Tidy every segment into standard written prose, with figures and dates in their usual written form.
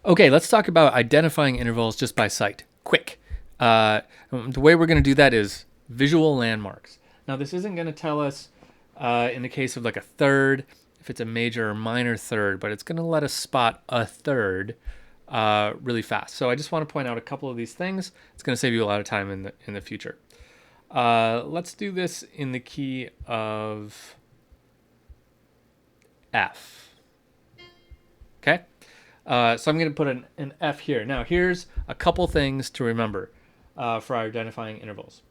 Okay, let's talk about identifying intervals just by sight. Quick. The way we're going to do that is visual landmarks. Now, this isn't going to tell us, in the case of like a third, if it's a major or minor third, but it's going to let us spot a third really fast. So I just want to point out a couple of these things. It's going to save you a lot of time in the future. Let's do this in the key of F. Okay? So I'm going to put an F here. Now, here's a couple things to remember for identifying intervals.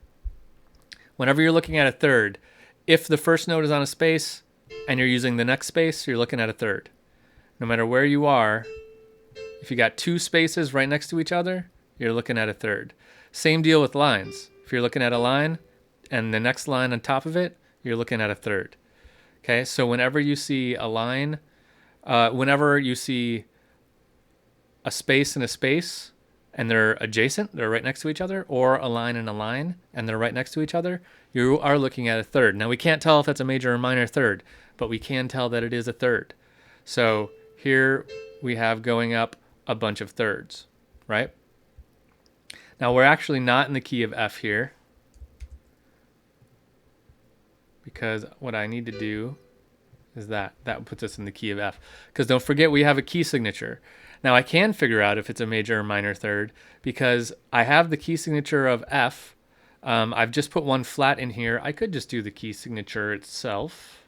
Whenever you're looking at a third, if the first note is on a space and you're using the next space, you're looking at a third. No matter where you are, if you got two spaces right next to each other, you're looking at a third. Same deal with lines. If you're looking at a line and the next line on top of it, you're looking at a third. Okay, so whenever you see a line, whenever you see a space and a space and they're adjacent, they're right next to each other, or a line and a line and they're right next to each other, you are looking at a third. Now, we can't tell if that's a major or minor third, but we can tell that it is a third. So here we have going up a bunch of thirds, right? Now, we're actually not in the key of F here, because what I need to do is that puts us in the key of F. Because don't forget, we have a key signature. Now, I can figure out if it's a major or minor third because I have the key signature of F. I've just put one flat in here. I could just do the key signature itself.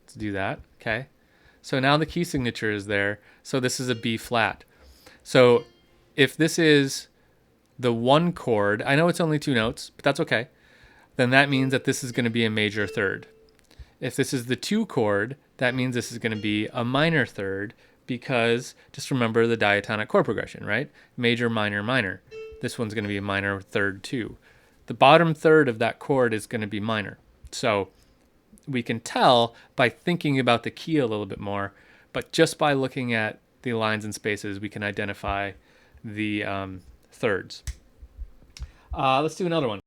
Let's do that. Okay. So now the key signature is there. So this is a B flat. So if this is the one chord, I know it's only two notes, but that's okay. Then that means that this is going to be a major third. If this is the two chord, that means this is going to be a minor third, because just remember the diatonic chord progression, right? Major, minor, minor. This one's going to be a minor third too. The bottom third of that chord is going to be minor. So we can tell by thinking about the key a little bit more, but just by looking at the lines and spaces, we can identify the thirds. Let's do another one.